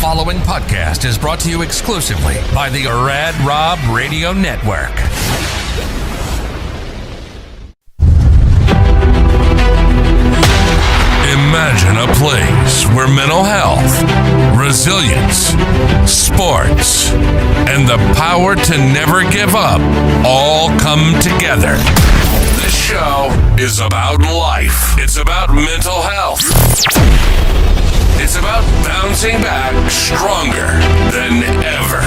following podcast is brought to you exclusively by the Rad Rob Radio Network. Imagine a place where mental health, resilience, sports, and the power to never give up all come together. This show is about life. It's about mental health. It's about bouncing back stronger than ever.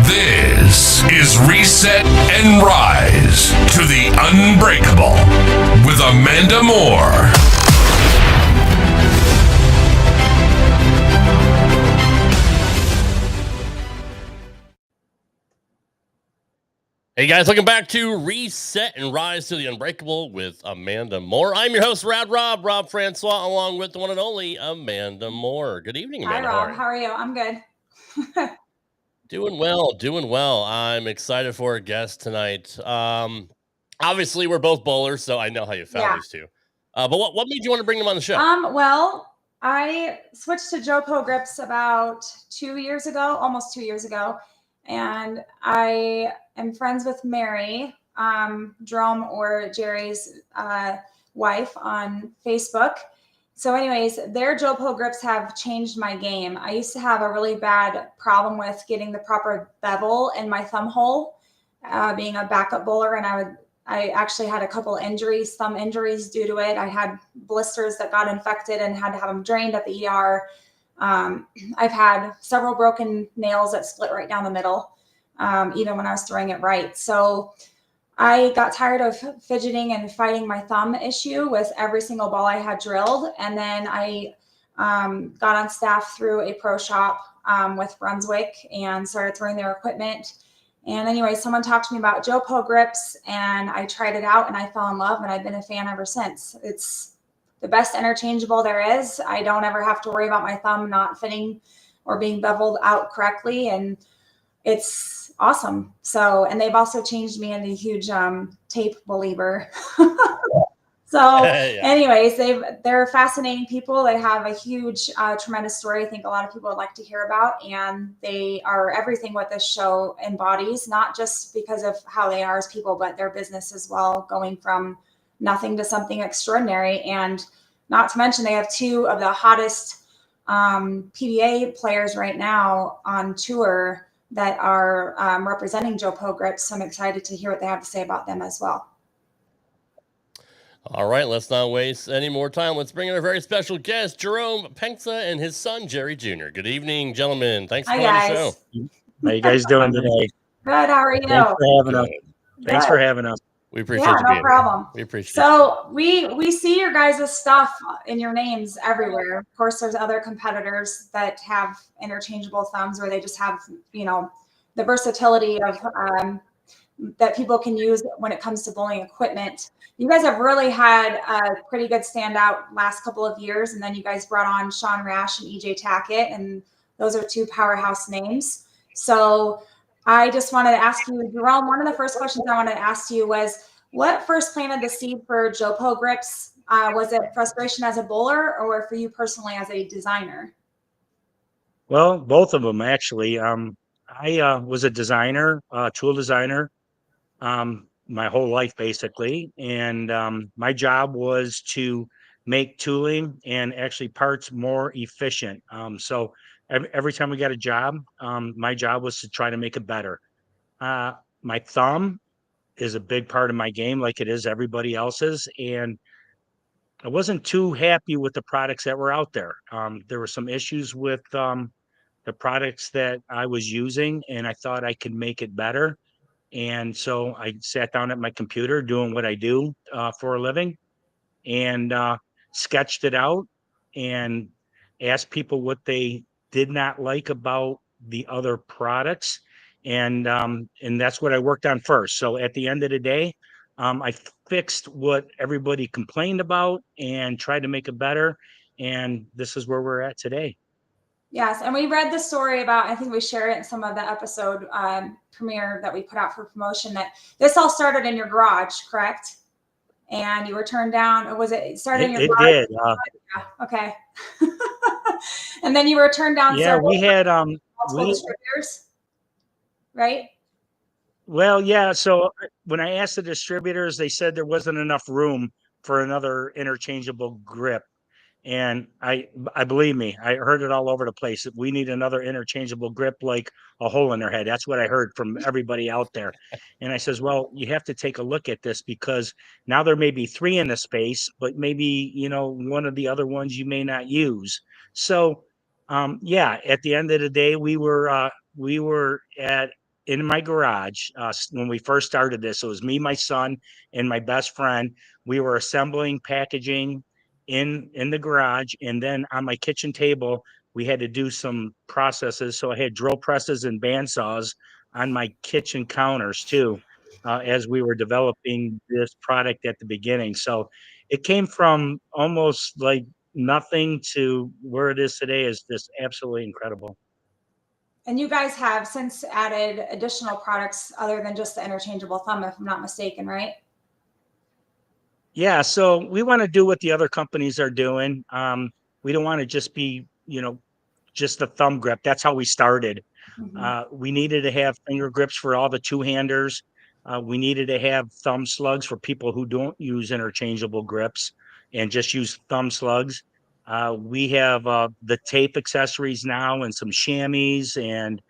This is Reset and Rise to the Unbreakable with Amanda Moore. Hey guys, welcome back to Reset and Rise to the Unbreakable with Amanda Moore. I'm your host, Rob Francois, along with the one and only Amanda Moore. Good evening, Amanda. Hi, Rob. How are you? I'm good. Doing well. I'm excited for a guest tonight. Obviously, we're both bowlers, so I know how you found these two. But what made you want to bring them on the show? Well, I switched to JoPo Grips about 2 years ago, almost 2 years ago. And I am friends with Mary, Jerome or Jerry's wife on Facebook. So anyways, their JoPo Grips have changed my game. I used to have a really bad problem with getting the proper bevel in my thumb hole, being a backup bowler. And I actually had a couple injuries, thumb injuries due to it. I had blisters that got infected and had to have them drained at the ER. I've had several broken nails that split right down the middle, even when I was throwing it right. So I got tired of fidgeting and fighting my thumb issue with every single ball I had drilled. And then I got on staff through a pro shop with Brunswick and started throwing their equipment. And anyway, someone talked to me about JoPo Grips and I tried it out and I fell in love and I've been a fan ever since. It's the best interchangeable there is. I don't ever have to worry about my thumb not fitting or being beveled out correctly. And it's awesome. So, and they've also changed me into a huge tape believer. Anyways, they're fascinating people. They have a huge, tremendous story. I think a lot of people would like to hear about, and they are everything what this show embodies, not just because of how they are as people, but their business as well, going from nothing to something extraordinary. And not to mention they have two of the hottest PDA players right now on tour that are representing JoPo Grips. So I'm excited to hear what they have to say about them as well. All right, let's not waste any more time. Let's bring in our very special guest, Jerome Penxa and his son, Jerry Jr. Good evening, gentlemen. Thanks for coming on the show. How you guys doing today? Good. How are you? Thanks for having us. We appreciate you being no problem. Here. We appreciate it. So we see your guys' stuff in your names everywhere. Of course, there's other competitors that have interchangeable thumbs where they just have, the versatility of that people can use when it comes to bowling equipment. You guys have really had a pretty good standout last couple of years, and then you guys brought on Sean Rash and Tackett, and those are two powerhouse names. So I just wanted to ask you, Jerome, one of the first questions I wanted to ask you was, what first planted the seed for JoPo Grips? Was it frustration as a bowler or for you personally as a designer? Well, both of them, actually. I was a designer, tool designer, my whole life, basically. And my job was to make tooling and actually parts more efficient. So every time we got a job, my job was to try to make it better. My thumb is a big part of my game, like it is everybody else's. And I wasn't too happy with the products that were out there. There were some issues with the products that I was using, and I thought I could make it better. And so I sat down at my computer doing what I do for a living and sketched it out and asked people what they did not like about the other products. And that's what I worked on first. So at the end of the day, I fixed what everybody complained about and tried to make it better. And this is where we're at today. Yes. And we read the story about, I think we shared it in some of the episode premiere that we put out for promotion, that this all started in your garage, correct? and you were turned down. Or was it started in your It garage? did. Yeah, okay. And then you were turned down Yeah, several we had multiple we distributors, right? well, yeah. So when I asked the distributors, they said there wasn't enough room for another interchangeable grip. And I believe me, I heard it all over the place that we need another interchangeable grip, like a hole in their head. That's what I heard from everybody out there. And I says, well, you have to take a look at this because now there may be three in the space, but maybe, one of the other ones you may not use. So, yeah, at the end of the day, we were at in my garage when we first started this. It was me, my son, and my best friend. We were assembling, packaging in the garage, and then on my kitchen table we had to do some processes, so I had drill presses and bandsaws on my kitchen counters too, as we were developing this product at the beginning. So it came from almost like nothing to where it is today is just absolutely incredible. And you guys have since added additional products other than just the interchangeable thumb, if I'm not mistaken, right? Yeah, so we want to do what the other companies are doing. We don't want to just be, just the thumb grip. That's how we started. Mm-hmm. We needed to have finger grips for all the two-handers. We needed to have thumb slugs for people who don't use interchangeable grips and just use thumb slugs. We have the tape accessories now and some chamois and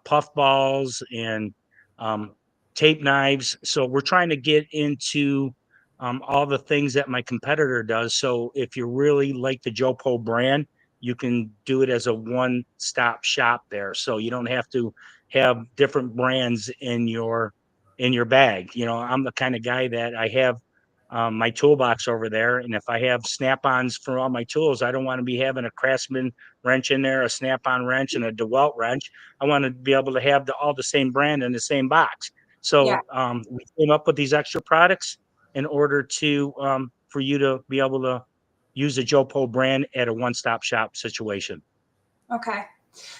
puff balls and um, tape knives. So we're trying to get into all the things that my competitor does. So if you really like the JoPo brand, you can do it as a one-stop shop there. So you don't have to have different brands in your bag. I'm the kind of guy that I have my toolbox over there, and if I have snap-ons for all my tools, I don't want to be having a Craftsman wrench in there, a snap-on wrench, and a DeWalt wrench. I want to be able to have all the same brand in the same box. Yeah. So we came up with these extra products in order to for you to be able to use the JoPo brand at a one-stop shop situation. Okay.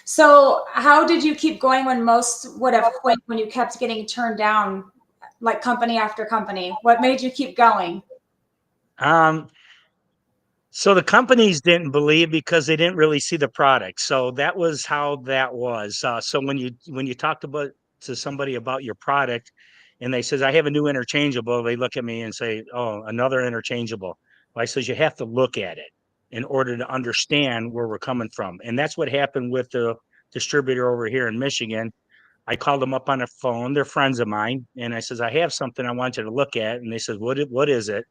So how did you keep going when most would have quit when you kept getting turned down, like company after company? What made you keep going? Um, so the companies didn't believe because they didn't really see the product. So that was how that was. So when you talked about to somebody about your product, and they says I have a new interchangeable, they look at me and say, "Oh, another interchangeable." Well, I says you have to look at it in order to understand where we're coming from, and that's what happened with the distributor over here in Michigan. I called them up on the phone. They're friends of mine, and I says I have something I want you to look at, and they says what is it?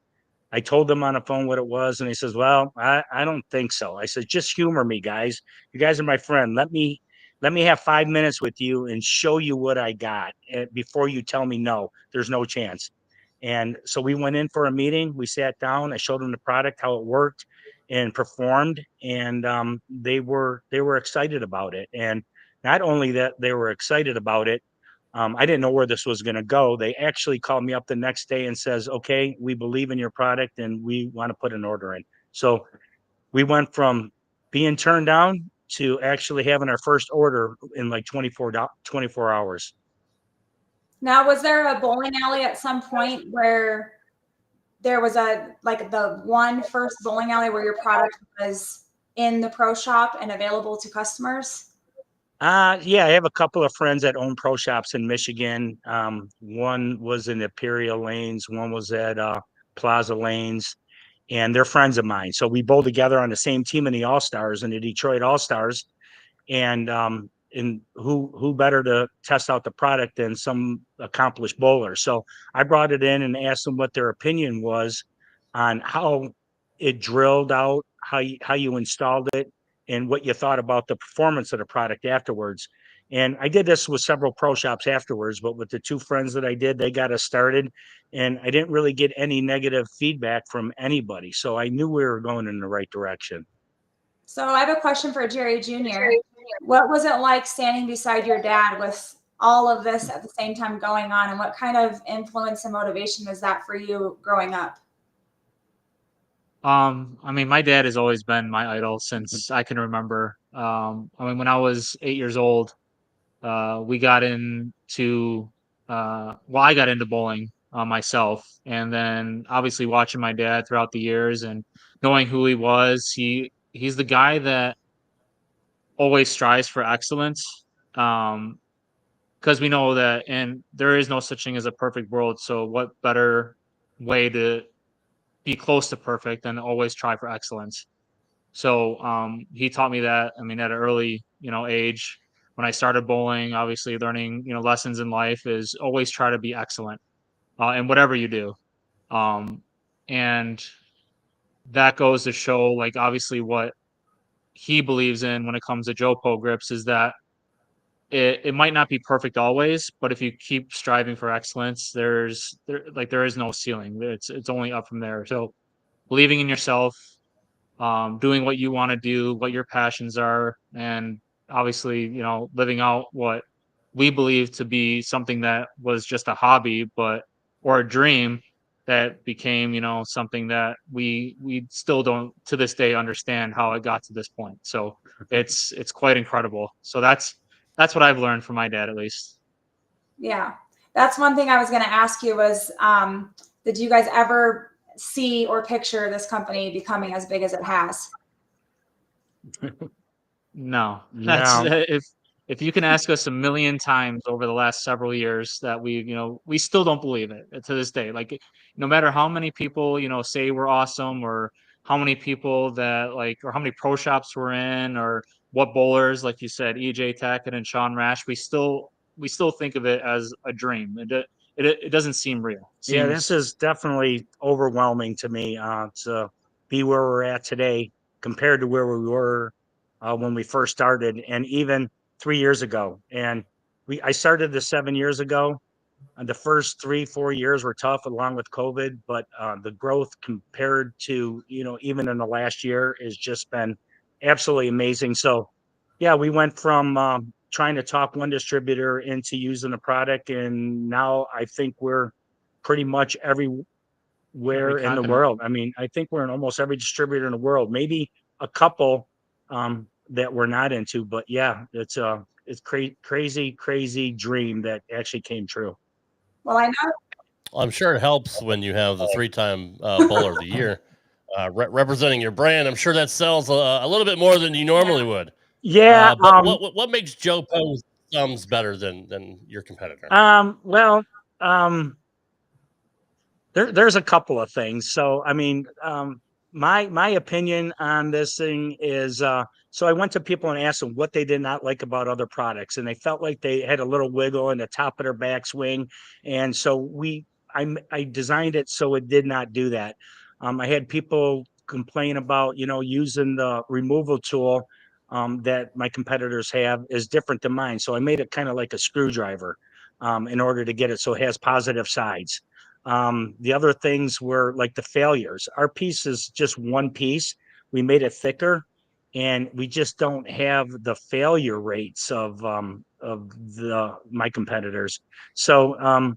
I told them on the phone what it was, and he says, "Well, I don't think so." I said, "Just humor me, guys. You guys are my friend. Let me have 5 minutes with you and show you what I got before you tell me no. There's no chance." And so we went in for a meeting. We sat down. I showed them the product, how it worked and performed, and they were excited about it. And not only that, they were excited about it. I didn't know where this was going to go. They actually called me up the next day and says, "Okay, we believe in your product and we want to put an order in." So we went from being turned down to actually having our first order in like 24 hours. Now, was there a bowling alley at some point where there was the one first bowling alley where your product was in the pro shop and available to customers? Yeah, I have a couple of friends that own pro shops in Michigan. One was in Imperial Lanes, one was at Plaza Lanes, and they're friends of mine. So we bowl together on the same team in the All Stars, in the Detroit All Stars. And who better to test out the product than some accomplished bowler? So I brought it in and asked them what their opinion was on how it drilled out, how you installed it, and what you thought about the performance of the product afterwards. And I did this with several pro shops afterwards, but with the two friends that I did, they got us started, and I didn't really get any negative feedback from anybody. So I knew we were going in the right direction. So I have a question for Jerry Jr. What was it like standing beside your dad with all of this at the same time going on? And what kind of influence and motivation was that for you growing up? I mean, my dad has always been my idol since I can remember. I mean, when I was 8 years old, we got into, well, I got into bowling myself. And then obviously watching my dad throughout the years and knowing who he was, he's the guy that always strives for excellence. Because we know that, and there is no such thing as a perfect world. So what better way to be close to perfect than always try for excellence? So he taught me that. I mean, at an early, age, when I started bowling, obviously learning, lessons in life is always try to be excellent in whatever you do. And that goes to show, like, obviously what he believes in when it comes to JoPo Grips is that it might not be perfect always, but if you keep striving for excellence, there is no ceiling. It's only up from there. So believing in yourself, doing what you want to do, what your passions are, and obviously, living out what we believe to be something that was just a hobby, or a dream that became, something that we still don't to this day understand how it got to this point. So it's quite incredible. So that's what I've learned from my dad, at least. Yeah, that's one thing I was going to ask you was, did you guys ever see or picture this company becoming as big as it has? No, that's if you can ask us a million times over the last several years that we still don't believe it to this day. Like, no matter how many people, say we're awesome, or how many people that or how many pro shops we're in, or what bowlers, like you said, EJ Tackett and Sean Rash, we still think of it as a dream. It doesn't seem real. Yeah, this is definitely overwhelming to me to be where we're at today compared to where we were when we first started, and even 3 years ago. And I started this 7 years ago. And the first 3-4 years were tough along with COVID, but the growth compared to, even in the last year has just been absolutely amazing. So yeah, we went from trying to talk one distributor into using the product, and now I think we're pretty much everywhere in the world. I mean, I think we're in almost every distributor in the world, maybe a couple that we're not into, but yeah, it's crazy dream that actually came true. Well, I know. I'm sure it helps when you have the 3-time bowler of the year representing your brand. I'm sure that sells a little bit more than you normally would. Yeah. But what makes JoPo's thumbs better than your competitor? Well, there's a couple of things. So, I mean, my opinion on this thing is, so I went to people and asked them what they did not like about other products, and they felt like they had a little wiggle in the top of their backswing, and so I designed it so it did not do that. I had people complain about using the removal tool that my competitors have is different than mine, so I made it kind of like a screwdriver in order to get it so it has positive sides. The other things were like the failures. Our piece is just one piece. We made it thicker, and we just don't have the failure rates of my competitors. So I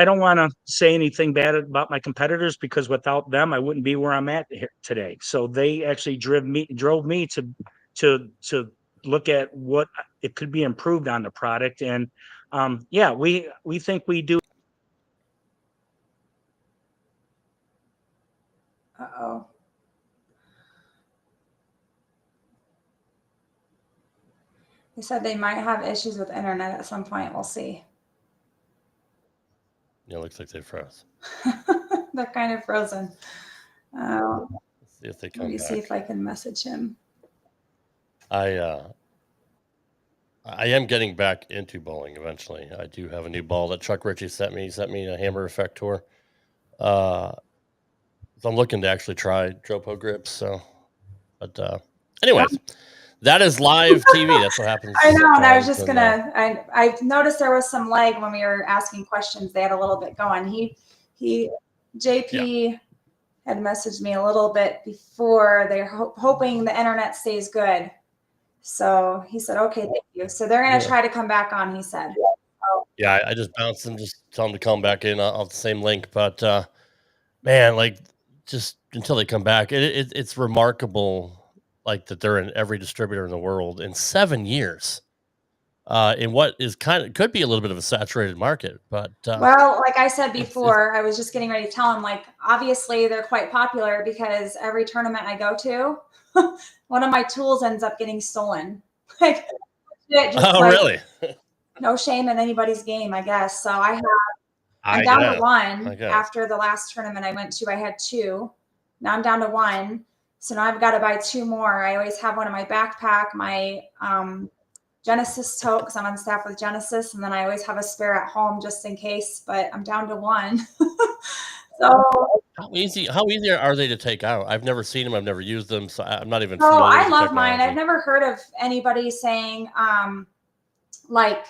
don't want to say anything bad about my competitors, because without them I wouldn't be where I'm at here today. So they actually drove me to look at what it could be improved on the product. And yeah, we think we do. Uh-oh. They said they might have issues with internet at some point. We'll see. Yeah, it looks like they froze. They're kind of frozen. Let's see if they come Let me back. see if I can message him. I am getting back into bowling eventually. I do have a new ball that Chuck Ritchie sent me. He sent me a Hammer Effect Tour. So I'm looking to actually try JoPo Grips. So, but anyways, that is live TV. That's what happens. I know, and I was just gonna. I noticed there was some lag when we were asking questions. They had a little bit going. JP had messaged me a little bit before. They're hoping the internet stays good. So he said, "Okay, thank you." So they're gonna try to come back on. He said. Yeah, I just bounced them. Just tell them to come back in off the same link. But man, like, just until they come back, it's remarkable. Like, that they're in every distributor in the world in 7 years. in what is could be a little bit of a saturated market. But well, like I said it's before, I was just getting ready to tell him, like, obviously they're quite popular because every tournament I go to, one of my tools ends up getting stolen. Like, just like really? no shame in anybody's game, I guess. So I'm I down to guess. one. guess. After the last tournament I went to, I had two. Now I'm down to one. So now I've got to buy two more. I always have one in my backpack, my Genesis tote, because I'm on staff with Genesis, and then I always have a spare at home just in case, but I'm down to one. So How easy are they to take out? I've never seen them. I've never used them, so I'm not even oh, familiar I with the love mine. I've technology. never heard of anybody saying like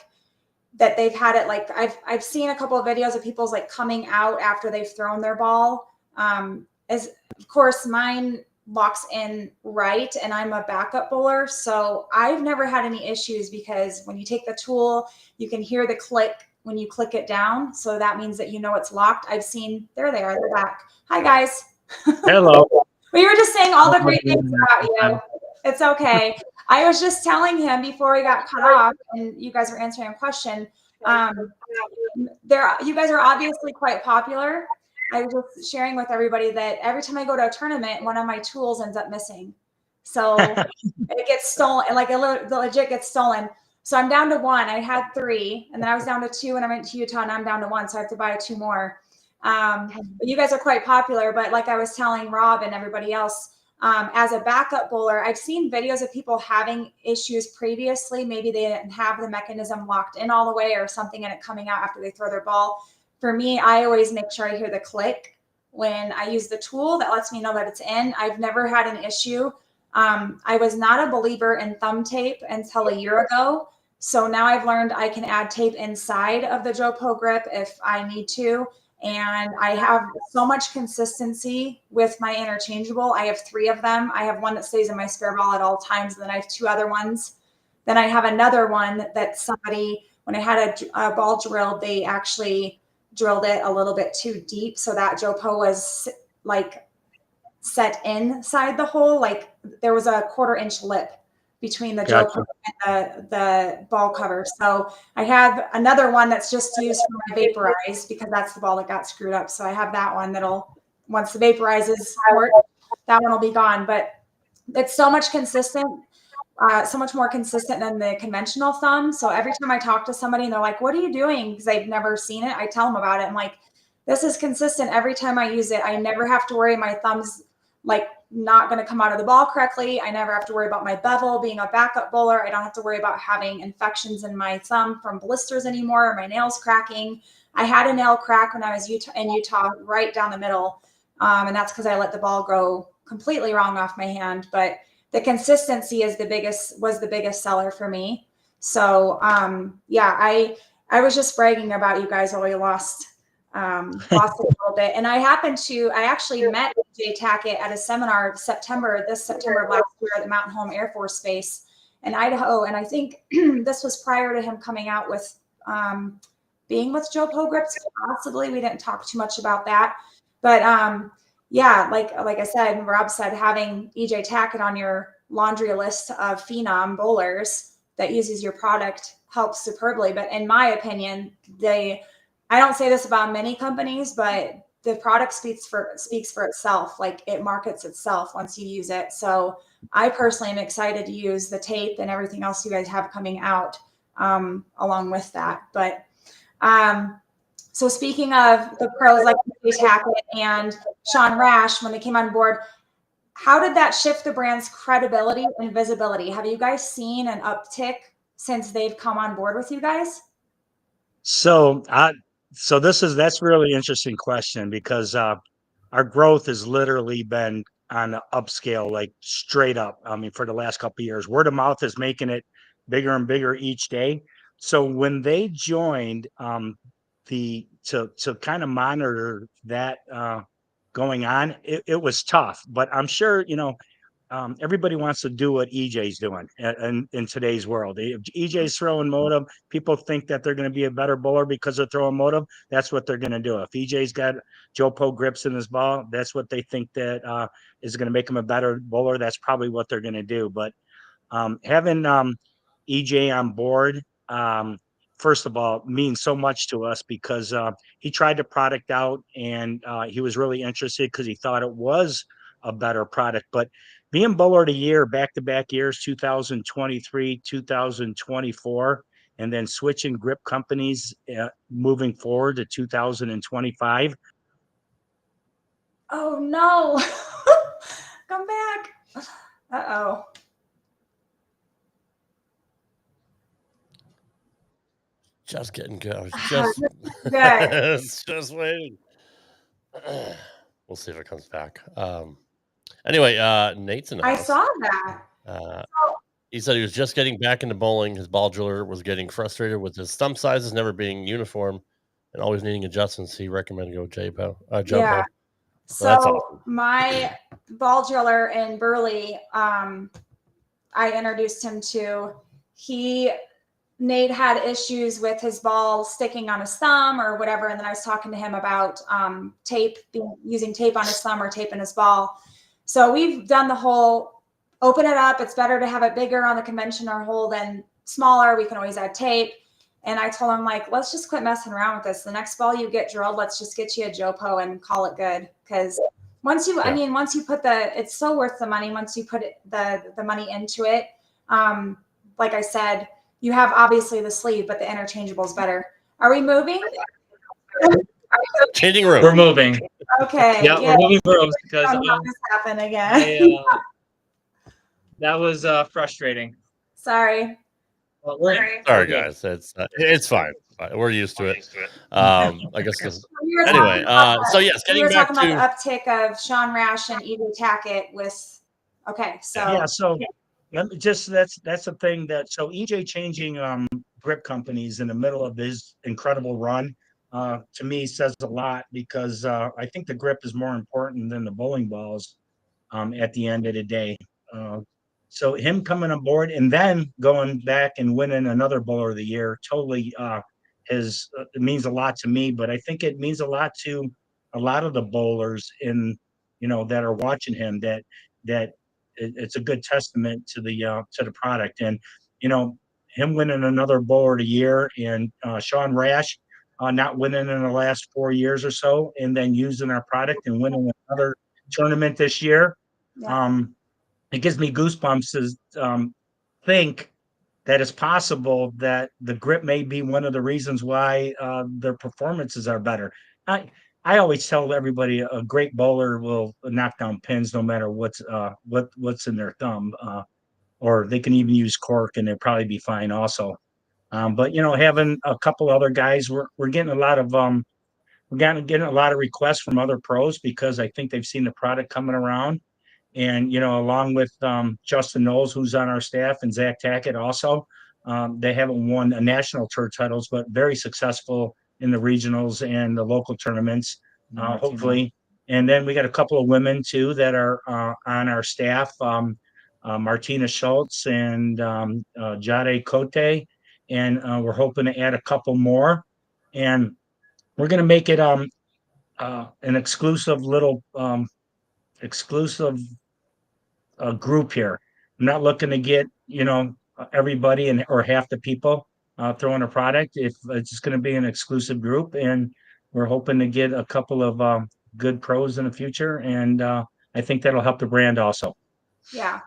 that they've had it. Like I've seen a couple of videos of people's like coming out after they've thrown their ball. As of course mine locks in right, and I'm a backup bowler, so I've never had any issues because when you take the tool, you can hear the click when you click it down, so that means that you know it's locked. I've seen there they are, they're back. Hi guys. Hello. We were just saying all the great things about you. It's okay. I was just telling him before we got cut off, and you guys were answering a question. You guys are obviously quite popular. I was just sharing with everybody that every time I go to a tournament, one of my tools ends up missing. So it gets stolen, like it legit gets stolen. So I'm down to one. I had three, and then I was down to two, and I went to Utah, and I'm down to one. So I have to buy two more. But you guys are quite popular. But like I was telling Rob and everybody else, as a backup bowler, I've seen videos of people having issues previously. Maybe they didn't have the mechanism locked in all the way or something, and it coming out after they throw their ball. For me, I always make sure I hear the click when I use the tool. That lets me know that it's in. I've never had an issue. I was not a believer in thumb tape until a year ago. So now I've learned I can add tape inside of the JoPo grip if I need to. And I have so much consistency with my interchangeable. I have three of them. I have one that stays in my spare ball at all times. And then I have two other ones. Then I have another one that somebody, when I had a ball drilled, they actually drilled it a little bit too deep. So that JoPo was like set inside the hole. Like there was a 1/4-inch lip between the JoPo and the ball cover. So I have another one that's just used for my vaporize because that's the ball that got screwed up. So I have that one that'll, once the vaporizes short, that one will be gone. But it's so much so much more consistent than the conventional thumb. So every time I talk to somebody and they're like, what are you doing? Because they've never seen it. I tell them about it. I'm like, this is consistent every time I use it. I never have to worry my thumb's like not going to come out of the ball correctly. I never have to worry about my bevel being a backup bowler. I don't have to worry about having infections in my thumb from blisters anymore, or my nails cracking. I had a nail crack when I was in Utah, right down the middle. And that's because I let the ball grow completely wrong off my hand. But the consistency was the biggest seller for me. So yeah, I was just bragging about you guys while we lost a little bit. And I actually met Jay Tackett at a seminar this September of last year at the Mountain Home Air Force Base in Idaho. And I think this was prior to him coming out with being with JoPo Grips, possibly. We didn't talk too much about that. But yeah, like I said, Rob said, having EJ Tackett on your laundry list of phenom bowlers that uses your product helps superbly. But in my opinion, I don't say this about many companies, but the product speaks for itself. Like it markets itself once you use it. So I personally am excited to use the tape and everything else you guys have coming out along with that. But so speaking of the pros like Tackett and Sean Rash, when they came on board, how did that shift the brand's credibility and visibility? Have you guys seen an uptick since they've come on board with you guys? So that's really interesting question because our growth has literally been on the upscale, like straight up. I mean, for the last couple of years, word of mouth is making it bigger and bigger each day. So when they joined, to kind of monitor that going on, it was tough. But I'm sure everybody wants to do what EJ's doing in today's world. If EJ's throwing motive, people think that they're going to be a better bowler because they're throwing motive. That's what they're going to do. If EJ's got JoPo grips in his ball, that's what they think that is going to make him a better bowler. That's probably what they're going to do. But having EJ on board first of all, means so much to us because he tried the product out and he was really interested because he thought it was a better product. But being bowler of the year, back-to-back years, 2023, 2024, and then switching grip companies moving forward to 2025. Oh no. Come back. Uh-oh. Just getting good. I was just Good. just waiting. We'll see if it comes back. Anyway, Nate's in the I house. saw that. He said he was just getting back into bowling. His ball driller was getting frustrated with his thumb sizes never being uniform and always needing adjustments. He recommended go JoPo. Yeah. So that's awesome. My ball driller in Burley, I introduced him to. Nate had issues with his ball sticking on his thumb or whatever, and then I was talking to him about using tape on his thumb or tape in his ball. So we've done the whole open it up. It's better to have it bigger on the conventional hole than smaller. We can always add tape. And I told him, like, let's just quit messing around with this. The next ball you get drilled, let's just get you a JoPo and call it good. Because once you put it's so worth the money once you put the money into it. Like I said, you have obviously the sleeve, but the interchangeable is better. Are we moving? Changing room. We're moving. Okay. Yeah, we're moving rooms because this happen again. that was frustrating. Sorry. Well, sorry, guys. It's fine. We're used to it. I guess because anyway. So yes, getting back to about the uptick of Sean Rash and EJ Tackett with. Okay, so yeah, so just that's the thing so EJ changing grip companies in the middle of his incredible run to me says a lot because I think the grip is more important than the bowling balls at the end of the day. So him coming on board and then going back and winning another bowler of the year totally it means a lot to me, but I think it means a lot to a lot of the bowlers that are watching him that it's a good testament to the product. And him winning another bowler of the year and Sean Rash not winning in the last 4 years or so and then using our product and winning another tournament this year. It gives me goosebumps to think that it's possible that the grip may be one of the reasons why their performances are better. I always tell everybody a great bowler will knock down pins no matter what's in their thumb, or they can even use cork and they'll probably be fine also. But having a couple other guys, we're getting a lot of getting a lot of requests from other pros because I think they've seen the product coming around. And, along with Justin Knowles, who's on our staff, and Zach Tackett also, they haven't won a national tour titles, but very successful in the regionals and the local tournaments, hopefully. And then we got a couple of women, too, that are on our staff, Martina Schultz and Jade Cote. And we're hoping to add a couple more. And we're going to make it an exclusive little group here. I'm not looking to get everybody or half the people throwing a product. If it's just going to be an exclusive group, and we're hoping to get a couple of good pros in the future, and I think that'll help the brand also. Yeah.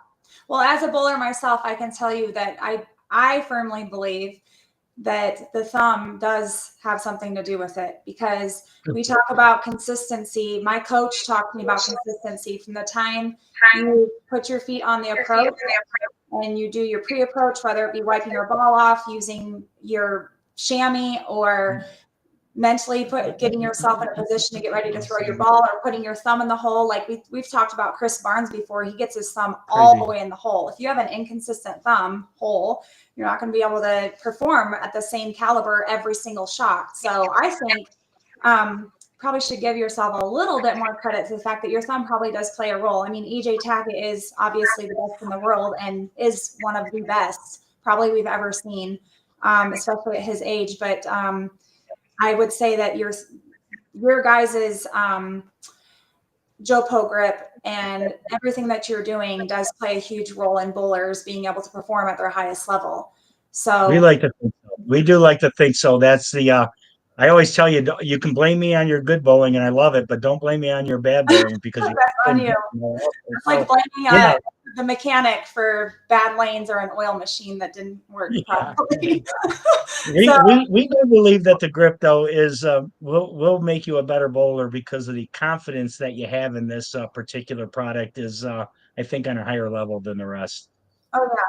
Well, as a bowler myself, I can tell you that I firmly believe that the thumb does have something to do with it because we talk about consistency. My coach talked to me about consistency from the time you put your feet on the approach and you do your pre-approach, whether it be wiping your ball off, using your chamois, or mentally getting yourself in a position to get ready to throw your ball, or putting your thumb in the hole. Like we've talked about Chris Barnes before. He gets his thumb all the way in the hole. If you have an inconsistent thumb hole, you're not going to be able to perform at the same caliber every single shot. So I think probably should give yourself a little bit more credit to the fact that your thumb probably does play a role. I mean, EJ Tackett is obviously the best in the world and is one of the best probably we've ever seen, especially at his age. But I would say that your guys's JoPo grip and everything that you're doing does play a huge role in bowlers being able to perform at their highest level. So we like to think so. We do like to think so. That's the I always tell you, you can blame me on your good bowling, and I love it, but don't blame me on your bad bowling because That's on you. It's like blaming yeah. the mechanic for bad lanes or an oil machine that didn't work properly. We do believe that the grip though is will make you a better bowler because of the confidence that you have in this particular product is I think on a higher level than the rest. Oh yeah.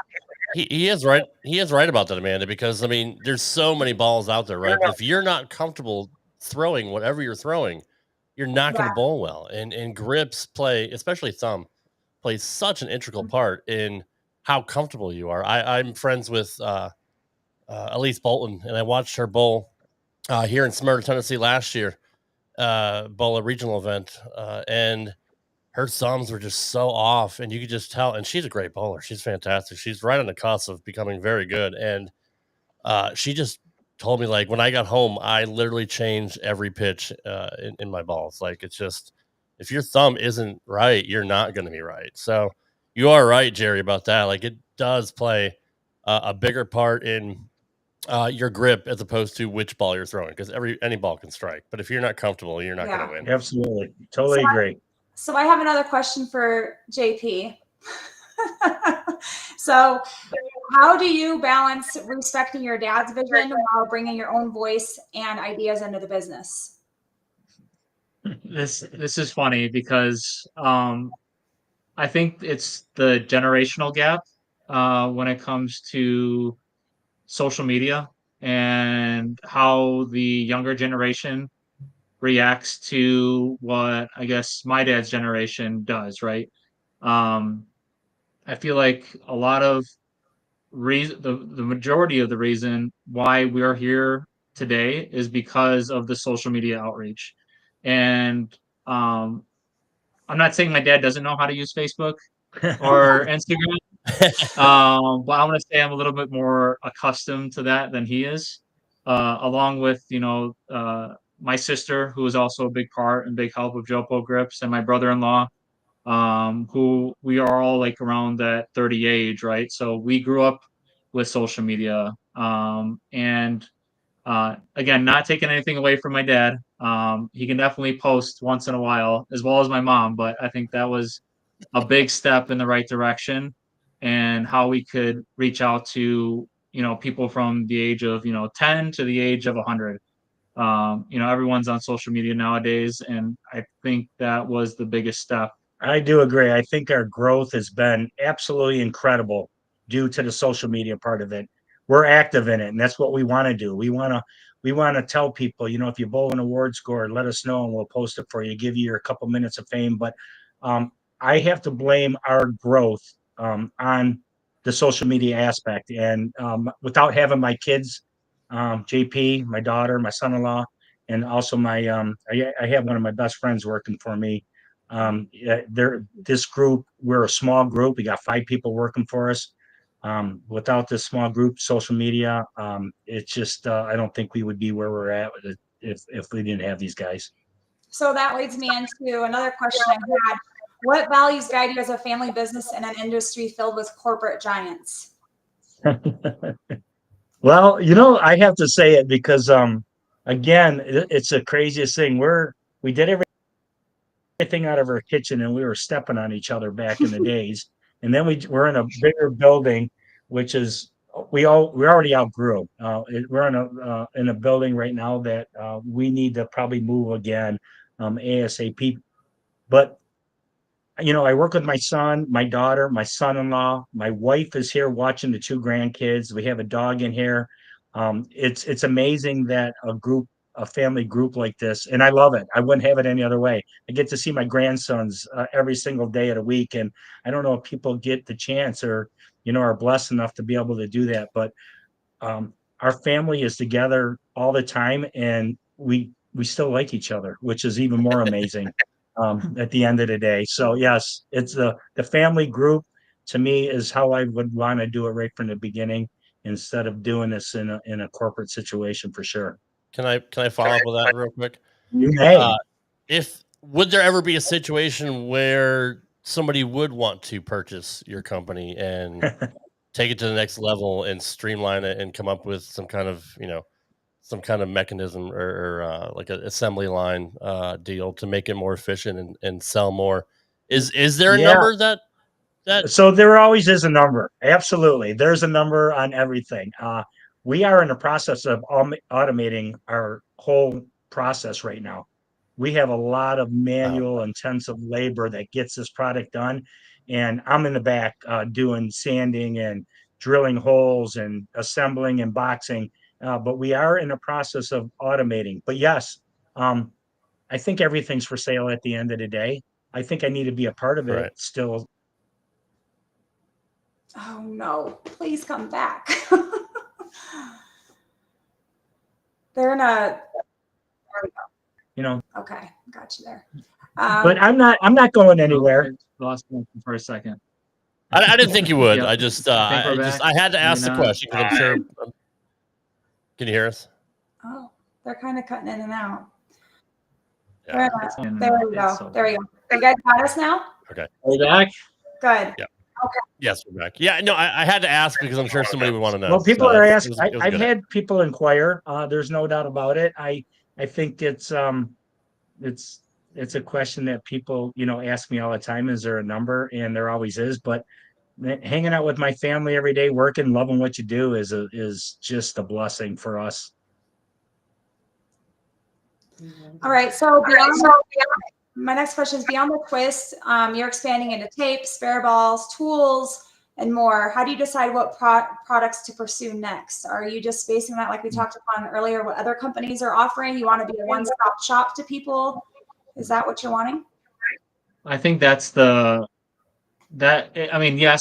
He is right. He is right about that, Amanda, because I mean, there's so many balls out there, right? But if you're not comfortable throwing whatever you're throwing, you're not going to bowl well. And grips play, especially thumb, plays such an integral part in how comfortable you are. I'm friends with Elise Bolton, and I watched her bowl here in Smyrna, Tennessee last year, bowl a regional event, and her thumbs were just so off, and you could just tell. And she's a great bowler. She's fantastic. She's right on the cusp of becoming very good. And she just told me, like, when I got home, I literally changed every pitch in my balls. Like, it's just, if your thumb isn't right, you're not going to be right. So you are right, Jerry, about that. Like, it does play a bigger part in your grip as opposed to which ball you're throwing, because any ball can strike. But if you're not comfortable, you're not going to win. Absolutely. Totally agree. So I have another question for JP. So how do you balance respecting your dad's vision while bringing your own voice and ideas into the business? This is funny because I think it's the generational gap when it comes to social media and how the younger generation reacts to what I guess my dad's generation does, right? I feel like a lot of the majority of the reason why we're here today is because of the social media outreach. And I'm not saying my dad doesn't know how to use Facebook or Instagram, but I want to say I'm a little bit more accustomed to that than he is, along with, my sister, who is also a big part and big help of JoPo Grips, and my brother-in-law, who we are all like around that 30 age, right? So we grew up with social media. And again, not taking anything away from my dad. He can definitely post once in a while, as well as my mom, but I think that was a big step in the right direction, and how we could reach out to, people from the age of, 10 to the age of 100. Everyone's on social media nowadays, and I think that was the biggest step. I do agree. I think our growth has been absolutely incredible due to the social media part of it. We're active in it, and that's what we want to do. We want to tell people, if you bowl an award score, let us know and we'll post it for you, give you your couple minutes of fame. But I have to blame our growth on the social media aspect. And without having my kids, JP, my daughter, my son-in-law, and also my I have one of my best friends working for me. This group, we're a small group. We got 5 people working for us. Without this small group, social media, it's just I don't think we would be where we're at if we didn't have these guys. So that leads me into another question I had. What values guide you as a family business in an industry filled with corporate giants? Well, I have to say it because again, it's the craziest thing. We did everything out of our kitchen, and we were stepping on each other back in the days. And then we're in a bigger building, which is we already outgrew. We're in a building right now that we need to probably move again, ASAP. But I work with my son, my daughter, my son-in-law. My wife is here watching the 2 grandkids. We have a dog in here. It's amazing that a family group like this, and I love it. I wouldn't have it any other way. I get to see my grandsons every single day of the week, and I don't know if people get the chance or are blessed enough to be able to do that. But our family is together all the time, and we still like each other, which is even more amazing. At the end of the day. So yes, it's the family group to me is how I would want to do it right from the beginning instead of doing this in a corporate situation for sure. Can I follow up with that real quick? You may. Would there ever be a situation where somebody would want to purchase your company and take it to the next level and streamline it and come up with some kind of, some kind of mechanism or like an assembly line deal to make it more efficient and sell more. Is there a number that So there always is a number. Absolutely. There's a number on everything. We are in the process of automating our whole process right now. We have a lot of manual intensive labor that gets this product done. And I'm in the back doing sanding and drilling holes and assembling and boxing. But we are in the process of automating. But yes, I think everything's for sale at the end of the day. I think I need to be a part of it still. Oh no, please come back. They're in a, okay, got you there. But I'm not going anywhere. Lost me for a second. I didn't think you would. Yep. I had to ask the question because I'm sure. Can you hear us? Oh, they're kind of cutting in and out. Yeah. There we go. There we go. You guys got us now? Okay. Are you back? Good. Yeah. Okay. Yes, we're back. Yeah, no, I had to ask because I'm sure somebody would want to know. Well, people are asking. I've had people inquire. There's no doubt about it. I think it's a question that people, ask me all the time. Is there a number? And there always is. But hanging out with my family every day, working, loving what you do is just a blessing for us. All right. So my next question is beyond the twist. You're expanding into tapes, spare balls, tools, and more. How do you decide what products to pursue next? Are you just basing that, like we talked upon earlier, what other companies are offering? You want to be a one-stop shop to people? Is that what you're wanting? I think yes,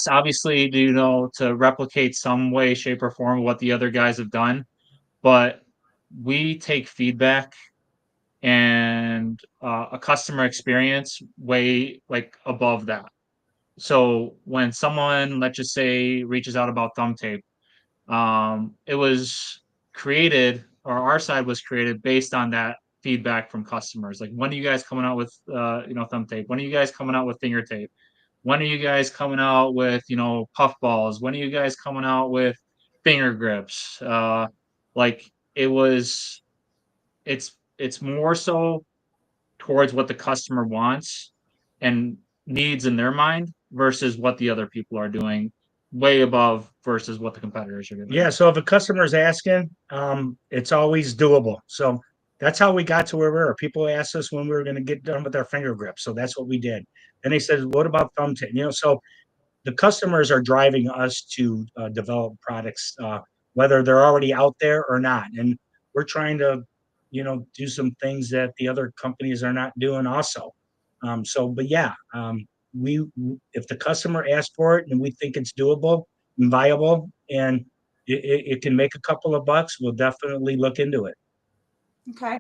obviously, to replicate some way, shape, or form what the other guys have done, but we take feedback and a customer experience way above that. So when someone, let's just say, reaches out about thumb tape, it was created, or our side was created based on that feedback from customers. Like, when are you guys coming out with thumb tape? When are you guys coming out with finger tape? When are you guys coming out with puff balls? When are you guys coming out with finger grips? It's more so towards what the customer wants and needs in their mind versus what the other people are doing, way above versus what the competitors are doing. Yeah. So if a customer is asking, it's always doable. So that's how we got to where we were. People asked us when we were going to get done with our finger grips. So that's what we did. And they said, what about thumb tape? So the customers are driving us to develop products, whether they're already out there or not. And we're trying to, do some things that the other companies are not doing also. If the customer asks for it and we think it's doable and viable and it can make a couple of bucks, we'll definitely look into it. Okay.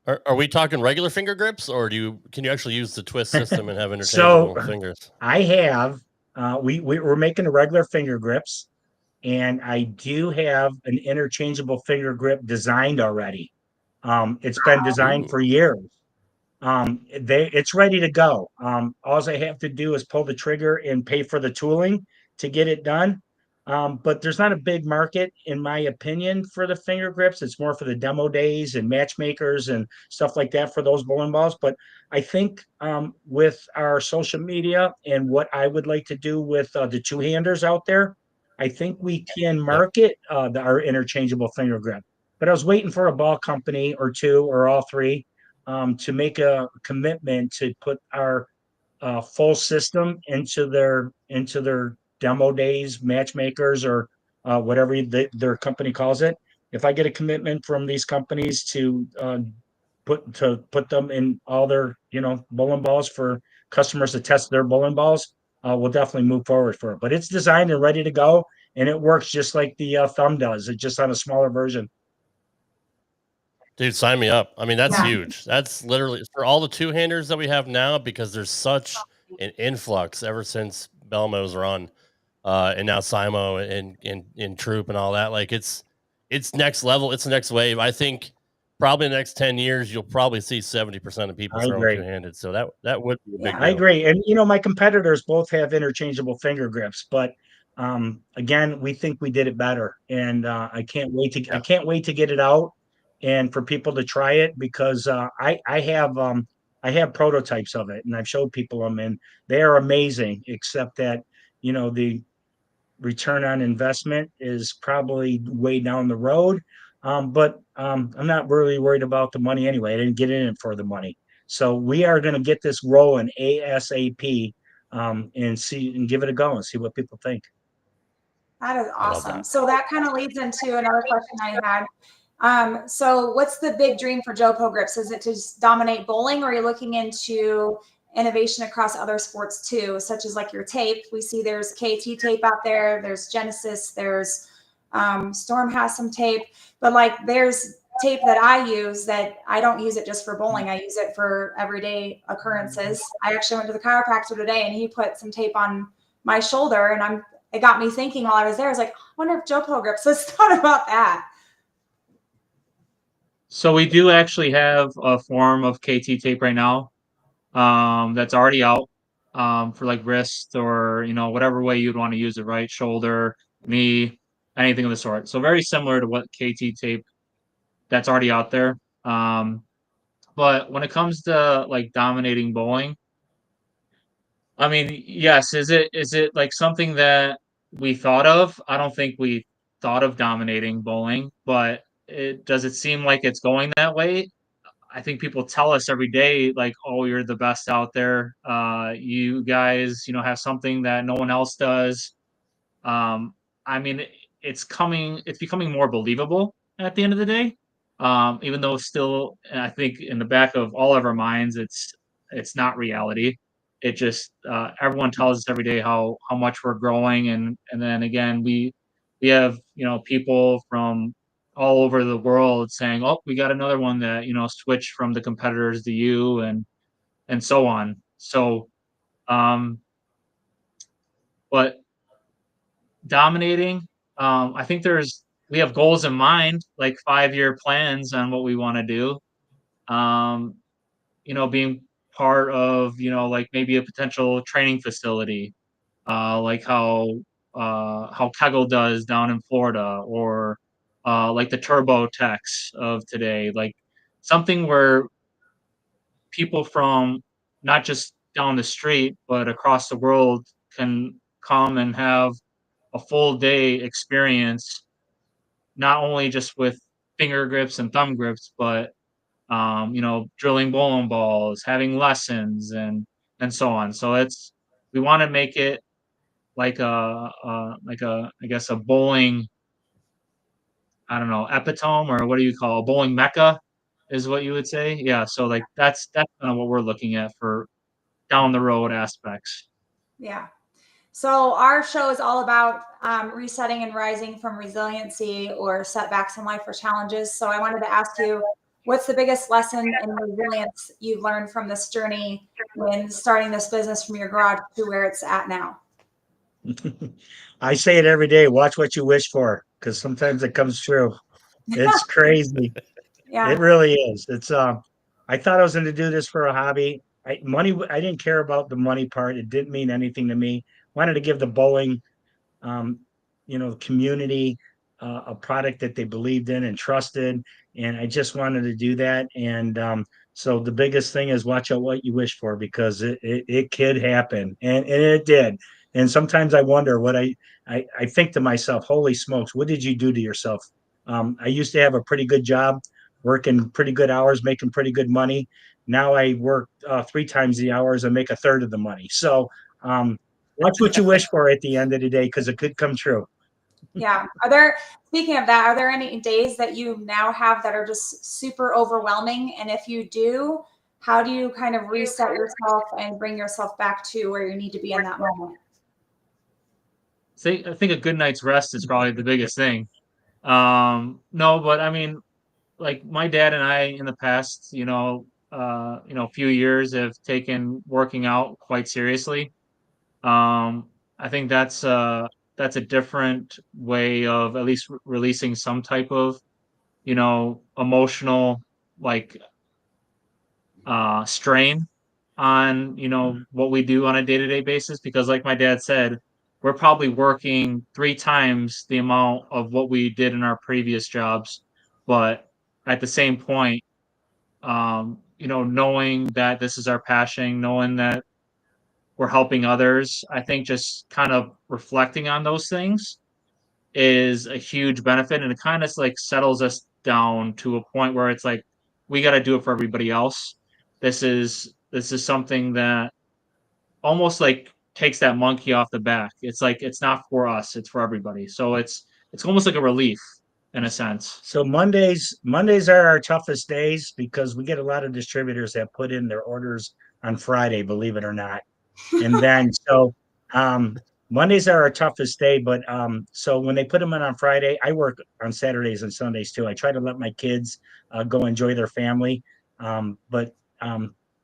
Are we talking regular finger grips, or can you actually use the twist system and have interchangeable fingers? I have. We're making the regular finger grips, and I do have an interchangeable finger grip designed already. It's been designed for years. It's ready to go. All I have to do is pull the trigger and pay for the tooling to get it done. But there's not a big market, in my opinion, for the finger grips. It's more for the demo days and matchmakers and stuff like that for those bowling balls. But I think with our social media and what I would like to do with the two-handers out there, I think we can market our interchangeable finger grip. But I was waiting for a ball company or two or all three to make a commitment to put our full system into their demo days, matchmakers, or whatever their company calls it. If I get a commitment from these companies to put them in all their bowling balls for customers to test their bowling balls, we'll definitely move forward for it. But it's designed and ready to go, and it works just like the thumb does. It's just on a smaller version. Dude, sign me up. I mean, that's huge. That's literally for all the two-handers that we have now, because there's such an influx ever since Belmo's run, and now Simo and Troop and all that. Like, it's next level. It's the next wave. I think probably in the next 10 years, you'll probably see 70% of people throwing two-handed. So that would be a big deal. I agree. And, my competitors both have interchangeable finger grips, but Again, we think we did it better, and I can't wait to Yeah. get it out and for people to try it, because I have prototypes of it and I've showed people them, and they are amazing, except that, the return on investment is probably way down the road. But I'm not really worried about the money anyway. I didn't get in it for the money. So we are going to get this rolling ASAP, and give it a go and see what people think. That is I love awesome. that. So that kind of leads into another question I had. So what's the big dream for JoPo Grips? Is it to just dominate bowling, or are you looking into innovation across other sports too, such as like your tape? We see there's KT tape out there, there's Genesis, there's Storm has some tape, but like there's tape that I use that I don't use it just for bowling. I use it for everyday occurrences. I actually went to the chiropractor today and he put some tape on my shoulder, and it got me thinking while I was there. I was like, I wonder if JoPo Grips has thought about that. So we do actually have a form of KT tape right now, that's already out, for like wrist, or whatever way you'd want to use it, right? Shoulder, knee, anything of the sort. So very similar to what KT tape that's already out there. But when it comes to like dominating bowling, I mean, yes, is it like something that we thought of? I don't think we thought of dominating bowling, but does it seem like it's going that way? I think people tell us every day, like, "Oh, you're the best out there. You guys, have something that no one else does." Um, I mean, it's becoming more believable at the end of the day. Even though still, I think in the back of all of our minds, it's not reality. It just everyone tells us every day how much we're growing, and then again we have people from all over the world saying, "Oh, we got another one that switched from the competitors to you," and so on. So, um, but dominating, I think we have goals in mind, like 5-year plans on what we want to do. Um, being part of, like maybe a potential training facility, like how Kegel does down in Florida, or like the Turbo Techs of today, like something where people from not just down the street but across the world can come and have a full day experience, not only just with finger grips and thumb grips, but drilling bowling balls, having lessons, and so on. So we want to make it like I guess a bowling, I don't know, epitome, or what do you call a bowling mecca, is what you would say. Yeah. So like that's kind of what we're looking at for down the road aspects. Yeah. So our show is all about resetting and rising from resiliency or setbacks in life or challenges. So I wanted to ask you, what's the biggest lesson in resilience you've learned from this journey when starting this business from your garage to where it's at now? I say it every day. Watch what you wish for, because sometimes it comes true. It's crazy. Yeah. It really is. I thought I was going to do this for a hobby. I didn't care about the money part. It didn't mean anything to me. Wanted to give the bowling, um, community, a product that they believed in and trusted. And I just wanted to do that. And so the biggest thing is watch out what you wish for, because it could happen. And it did. And sometimes I wonder I think to myself, holy smokes, what did you do to yourself? I used to have a pretty good job, working pretty good hours, making pretty good money. Now I work 3 times the hours and make a third of the money. So watch what you wish for at the end of the day, because it could come true. Yeah. Speaking of that, are there any days that you now have that are just super overwhelming? And if you do, how do you kind of reset yourself and bring yourself back to where you need to be in that moment? I think a good night's rest is probably the biggest thing. No, but I mean, like my dad and I in the past, few years have taken working out quite seriously. I think that's a different way of at least releasing some type of, emotional, like strain on, what we do on a day-to-day basis, because like my dad said, we're probably working 3 times the amount of what we did in our previous jobs. But at the same point, knowing that this is our passion, knowing that we're helping others, I think just kind of reflecting on those things is a huge benefit. And it kind of like settles us down to a point where it's like, we got to do it for everybody else. This is something that almost like takes that monkey off the back. It's like, it's not for us, it's for everybody. So it's almost like a relief in a sense. So Mondays are our toughest days because we get a lot of distributors that put in their orders on Friday, believe it or not. And then Mondays are our toughest day, but so when they put them in on Friday, I work on Saturdays and Sundays too. I try to let my kids go enjoy their family. But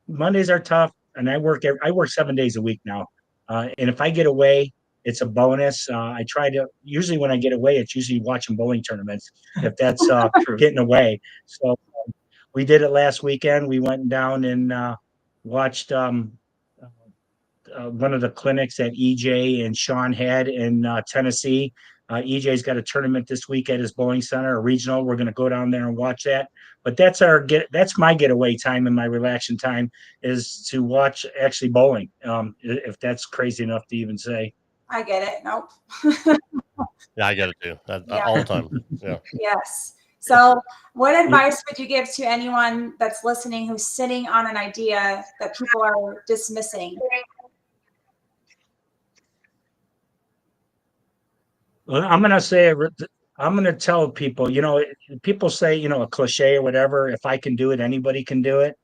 Mondays are tough, and I work 7 days a week now. And if I get away, it's a bonus. I try to usually when I get away, it's usually watching bowling tournaments if that's getting away. So we did it last weekend. We went down and watched one of the clinics that EJ and Sean had in Tennessee. EJ's got a tournament this week at his bowling center, a regional. We're going to go down there and watch that. But that's my getaway time and my relaxing time is to watch actually bowling. If that's crazy enough to even say. I get it. Nope. Yeah, I get it too. All the time. Yeah. Yes. So what advice would you give to anyone that's listening who's sitting on an idea that people are dismissing? Well, I'm going to tell people, people say, a cliche or whatever, if I can do it, anybody can do it.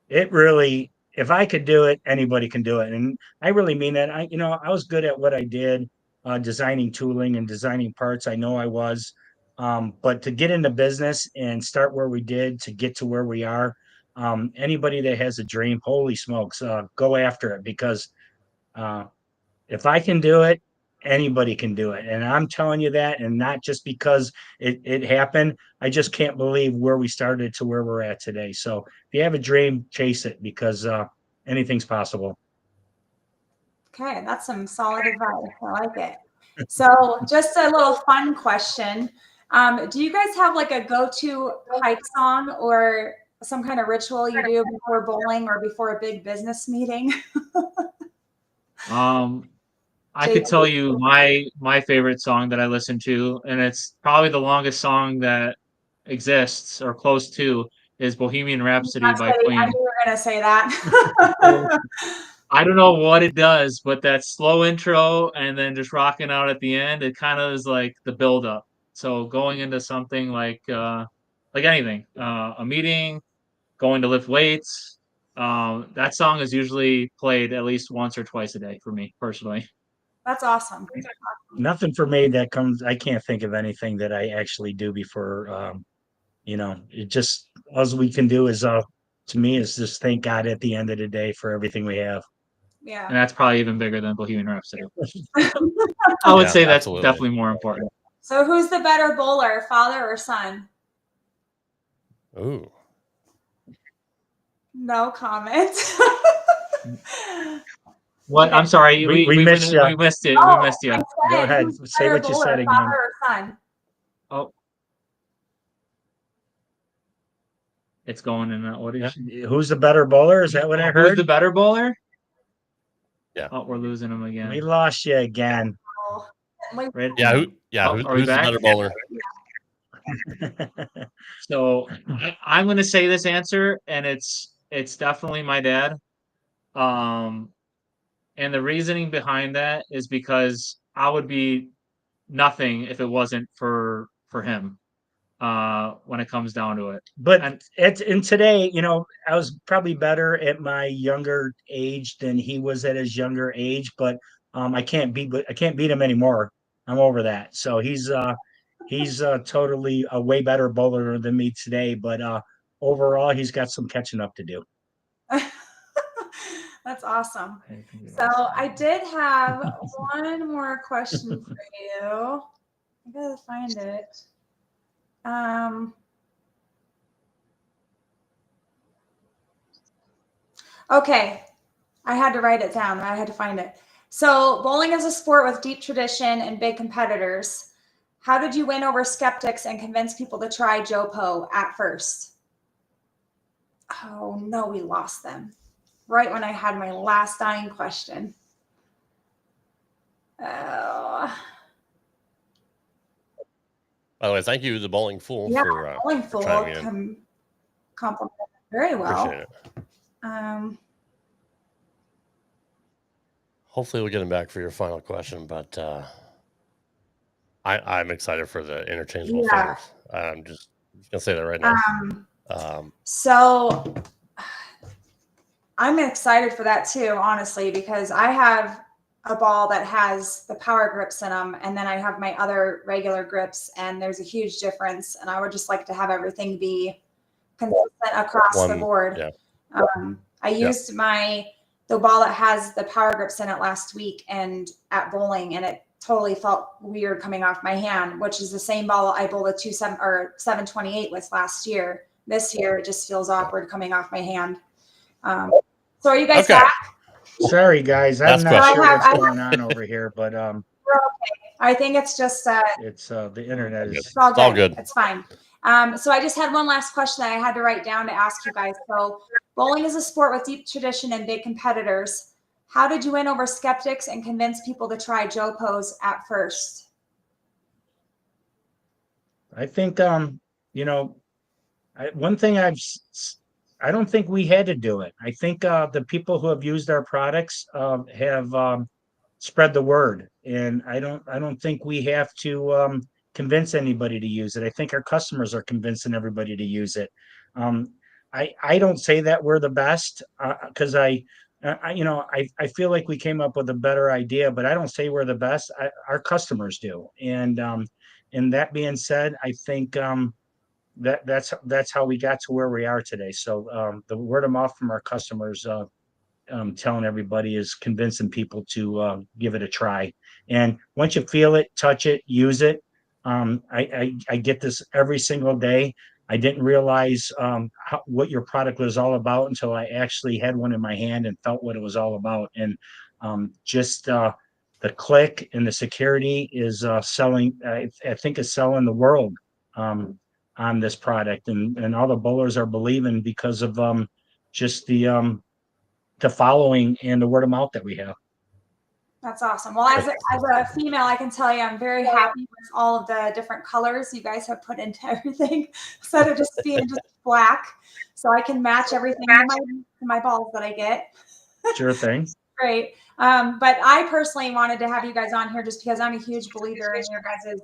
If I could do it, anybody can do it. And I really mean that. I was good at what I did, designing tooling and designing parts. I know I was. But to get into business and start where we did to get to where we are, anybody that has a dream, holy smokes, go after it because if I can do it, anybody can do it. And I'm telling you that, and not just because it happened. I just can't believe where we started to where we're at today. So if you have a dream, chase it because anything's possible. Okay, that's some solid advice. I like it. So just a little fun question. Do you guys have like a go-to hype song or some kind of ritual you do before bowling or before a big business meeting? I could tell you my favorite song that I listen to, and it's probably the longest song that exists or close to, is Bohemian Rhapsody by Queen. I knew you were going to say that. I don't know what it does, but that slow intro and then just rocking out at the end, it kind of is like the build up. So going into something like anything, a meeting, going to lift weights, that song is usually played at least once or twice a day for me personally. That's awesome. Nothing for me that comes. I can't think of anything that I actually do before. It just all we can do is to me is just thank God at the end of the day for everything we have. Yeah. And that's probably even bigger than Bohemian Rhapsody. I would say that's definitely more important. So who's the better bowler, father or son? Ooh. No comment. What? I'm sorry. We missed you. We missed it. Oh, we missed you. Go ahead. Say what you said again. Father or son? Oh. It's going in that order. Who's the better bowler? Is that what I heard? Who's the better bowler? Yeah. Oh, we're losing him again. We lost you again. Yeah. Who's the better bowler? So I'm going to say this answer, and it's definitely my dad. And the reasoning behind that is because I would be nothing if it wasn't for him. When it comes down to it. But today, I was probably better at my younger age than he was at his younger age, but I can't beat him anymore. I'm over that. So he's totally a way better bowler than me today, but overall he's got some catching up to do. That's awesome. So I did have one more question for you. I gotta find it. Okay, I had to write it down. I had to find it. So bowling is a sport with deep tradition and big competitors. How did you win over skeptics and convince people to try JoPo at first? Oh no, we lost them right when I had my last dying question. Oh. By the way, thank you, the Bowling Fool, Yeah, for Bowling for Fool chiming in. complimented very well. Appreciate it. Um, Hopefully, we'll get him back for your final question, but I'm excited for the interchangeable Yeah. fingers. I'm just gonna say that right now. So I'm excited for that too, honestly, because I have a ball that has the power grips in them, and then I have my other regular grips, and there's a huge difference. And I would just like to have everything be consistent across the board. Yeah. I used the ball that has the power grips in it last week and at bowling, and it totally felt weird coming off my hand, which is the same ball I bowled a 728 with last year. This year, it just feels awkward coming off my hand. So are you guys back? Sorry, guys. I'm not sure what's going on over here, but we're okay. I think it's just it's the internet is it's all good. It's fine. So I just had one last question that I had to write down to ask you guys. So bowling is a sport with deep tradition and big competitors. How did you win over skeptics and convince people to try JoPos at first? I think one thing I don't think we had to do it. I think the people who have used our products have spread the word, and I don't think we have to convince anybody to use it. I think our customers are convincing everybody to use it. I don't say that we're the best because I feel like we came up with a better idea, but I don't say we're the best. Our customers do, and that being said, I think that's how we got to where we are today. So the word of mouth from our customers telling everybody is convincing people to give it a try. And once you feel it, touch it, use it. I get this every single day. I didn't realize what your product was all about until I actually had one in my hand and felt what it was all about. And just the click and the security is selling. I think is selling the world on this product, and all the bowlers are believing because of just the following and the word of mouth that we have. That's awesome. Well, as a female, I can tell you I'm very happy with all of the different colors you guys have put into everything instead of just being just black. So I can match everything to my balls that I get. Sure thing. Great. But I personally wanted to have you guys on here just because I'm a huge believer in your guys'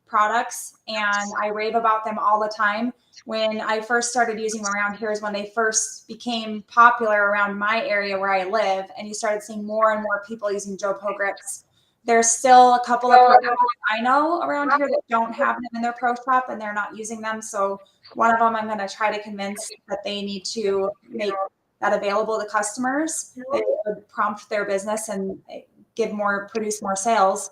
products, and I rave about them all the time. When I first started using them around here is when they first became popular around my area where I live, and you started seeing more and more people using JoPo Grips. There's still a couple of products I know around here that don't have them in their pro shop, and they're not using them. So one of them I'm going to try to convince that they need to make that available to customers. It would prompt their business and produce more sales.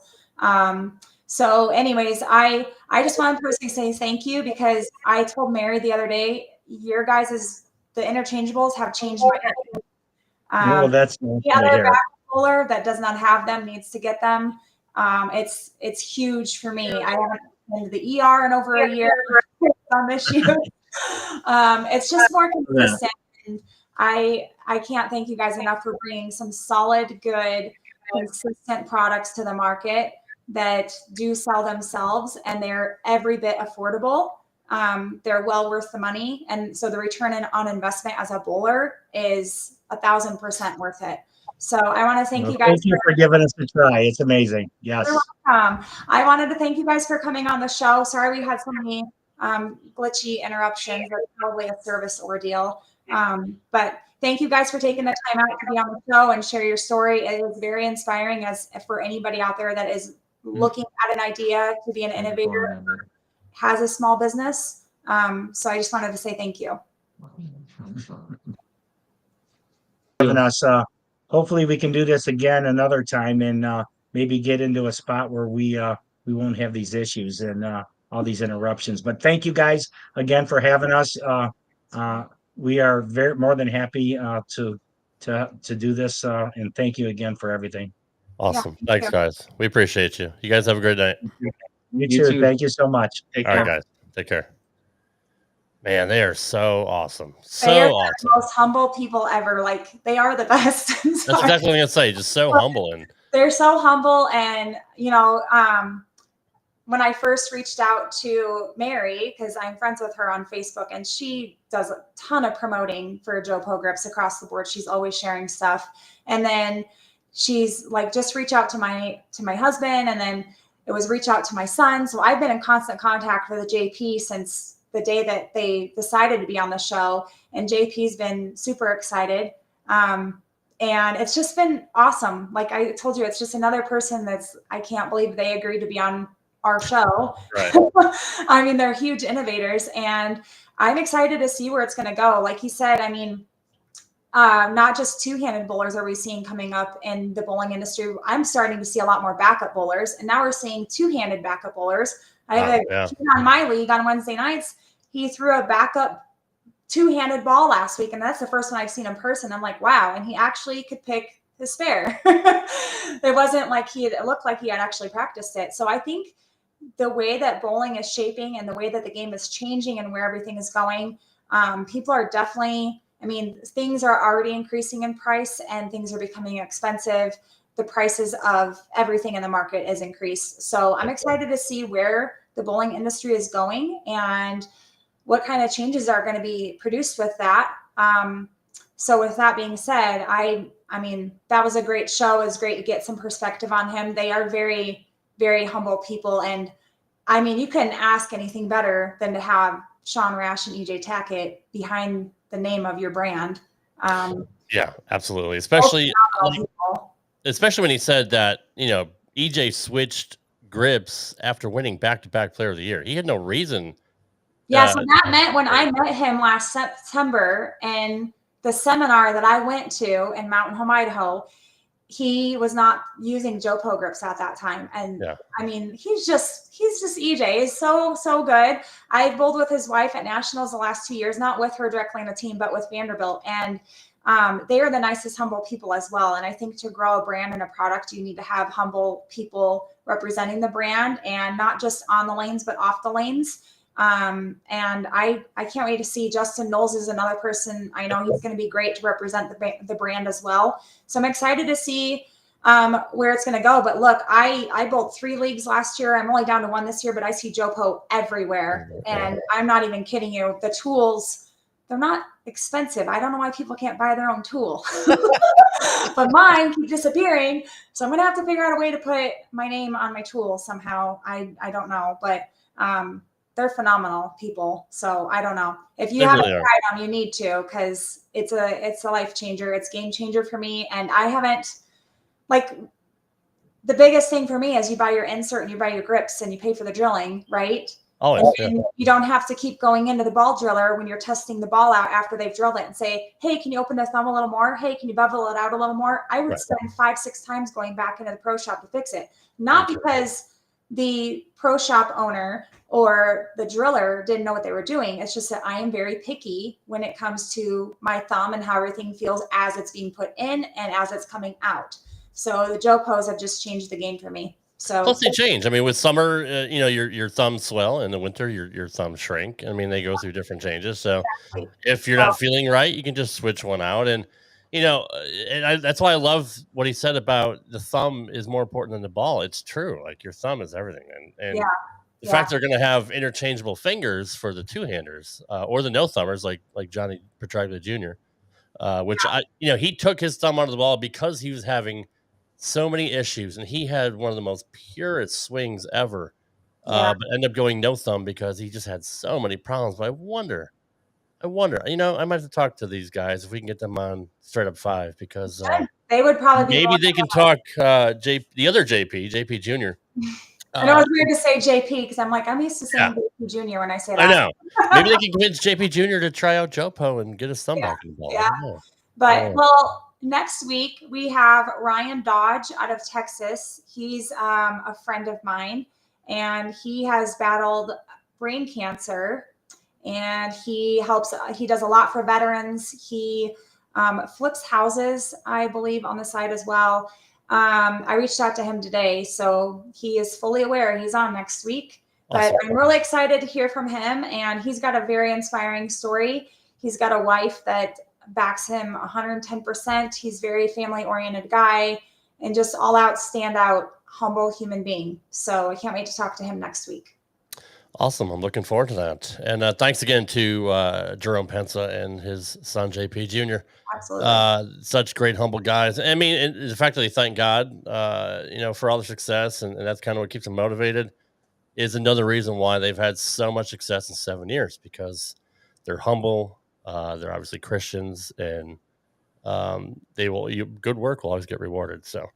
So anyways, I just want to personally say thank you, because I told Mary the other day, your guys' the interchangeables have changed my life. Well, that's the other back bowler that does not have them needs to get them. It's huge for me. I haven't been to the ER in over a year on this issue. It's just more consistent. And I can't thank you guys enough for bringing some solid, good, consistent products to the market that do sell themselves, and they're every bit affordable. They're well worth the money. And so the return on investment as a bowler is 1,000% worth it. So I want to thank you guys. Thank you for giving us a try. It's amazing. Yes. I wanted to thank you guys for coming on the show. Sorry we had so many glitchy interruptions. It's probably a service ordeal. But thank you guys for taking the time out to be on the show and share your story. It is very inspiring as for anybody out there that is looking at an idea to be an innovator, has a small business. So I just wanted to say thank you. Hopefully we can do this again another time, and maybe get into a spot where we won't have these issues and all these interruptions. But thank you guys again for having us. We are more than happy to to do this. And thank you again for everything. Awesome. Yeah, Thanks, guys. We appreciate you. You guys have a great night. You too. Thank you so much. Take All care. right, guys. Take care. Man, they are so awesome. They are So awesome. the most humble people ever. Like, they are the best. That's exactly what I'm going to say. Just so humble. And they're so humble. And, when I first reached out to Mary, because I'm friends with her on Facebook, and she does a ton of promoting for JoPo Grips across the board. She's always sharing stuff. And then she's like, just reach out to my husband. And then it was reach out to my son. So I've been in constant contact with the JP since the day that they decided to be on the show. And JP's been super excited. And it's just been awesome. Like I told you, it's just another person I can't believe they agreed to be on our show. right. I mean, they're huge innovators, and I'm excited to see where it's going to go. Like he said, I mean, not just two-handed bowlers are we seeing coming up in the bowling industry. I'm starting to see a lot more backup bowlers, and now we're seeing two-handed backup bowlers. I have a kid on my league on Wednesday nights. He threw a backup two-handed ball last week, and that's the first one I've seen in person. I'm like, wow. And he actually could pick his spare. It wasn't like it looked like he had actually practiced it. So I think the way that bowling is shaping and the way that the game is changing and where everything is going, people are definitely, I mean, things are already increasing in price and things are becoming expensive. The prices of everything in the market is increased. So I'm excited to see where the bowling industry is going and what kind of changes are going to be produced with that. So with that being said, I mean, that was a great show. It was great to get some perspective on him. They are very, very humble people. And I mean, you couldn't ask anything better than to have Sean Rash and EJ Tackett behind the name of your brand. Yeah, absolutely. Especially when he said that, EJ switched grips after winning back-to-back player of the year. He had no reason. Yeah. So that meant when I met him last September and the seminar that I went to in Mountain Home, Idaho, he was not using JoPo grips at that time. And I mean, he's just EJ. He's so good. I bowled with his wife at nationals the last 2 years, not with her directly on the team, but with Vanderbilt. And they are the nicest, humble people as well. And I think to grow a brand and a product, you need to have humble people representing the brand, and not just on the lanes, but off the lanes. And I can't wait to see. Justin Knowles is another person. I know he's going to be great to represent the brand as well. So I'm excited to see where it's going to go. But look, I bowled 3 leagues last year. I'm only down to 1 this year, but I see JoPo everywhere. And I'm not even kidding you. The tools, they're not expensive. I don't know why people can't buy their own tool, but mine keep disappearing. So I'm going to have to figure out a way to put my name on my tool somehow. I don't know, but they're phenomenal people. So I don't know. If you haven't tried them, you need to, because it's a life changer. It's game changer for me. And I haven't, like, the biggest thing for me is you buy your insert and you buy your grips and you pay for the drilling, right? Oh, and you don't have to keep going into the ball driller when you're testing the ball out after they've drilled it and say, hey, can you open the thumb a little more? Hey, can you bevel it out a little more? I would spend 5-6 times going back into the pro shop to fix it. Not because the pro shop owner or the driller didn't know what they were doing. It's just that I am very picky when it comes to my thumb and how everything feels as it's being put in and as it's coming out. So the JoPos have just changed the game for me. So plus they change. I mean, with summer, your thumbs swell, and in the winter, your thumbs shrink. I mean, they go through different changes. So if you're not feeling right, you can just switch one out. And that's why I love what he said about the thumb is more important than the ball. It's true. Like, your thumb is everything. And the fact they're going to have interchangeable fingers for the two-handers or the no-thumbers, like Johnny Petraglia Jr., which he took his thumb out of the ball because he was having so many issues, and he had one of the most purest swings ever, but ended up going no thumb because he just had so many problems. But I wonder, I might have to talk to these guys if we can get them on Straight Up 5, because they would probably maybe they can talk the other JP Jr. I know it's weird to say JP because I'm used to saying JP Jr. when I say that. I know. Maybe they can convince JP Jr. to try out JoPo and get his thumb back in the ball. Yeah. But next week we have Ryan Dodge out of Texas. He's a friend of mine, and he has battled brain cancer, and he does a lot for veterans. He flips houses, I believe, on the side as well. I reached out to him today, so he is fully aware he's on next week. Awesome. But I'm really excited to hear from him, and he's got a very inspiring story. He's got a wife that backs him 110%. He's a very family-oriented guy and just all-out, stand-out, humble human being. So I can't wait to talk to him next week. Awesome. I'm looking forward to that. And thanks again to Jerome Penxa and his son, JP Jr. Absolutely. Such great, humble guys. I mean, the fact that they thank God, for all their success, and that's kind of what keeps them motivated, is another reason why they've had so much success in 7 years, because they're humble. They're obviously Christians, and good work will always get rewarded. So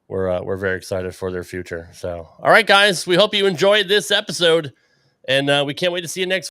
we're very excited for their future. So, all right, guys, we hope you enjoyed this episode, and we can't wait to see you next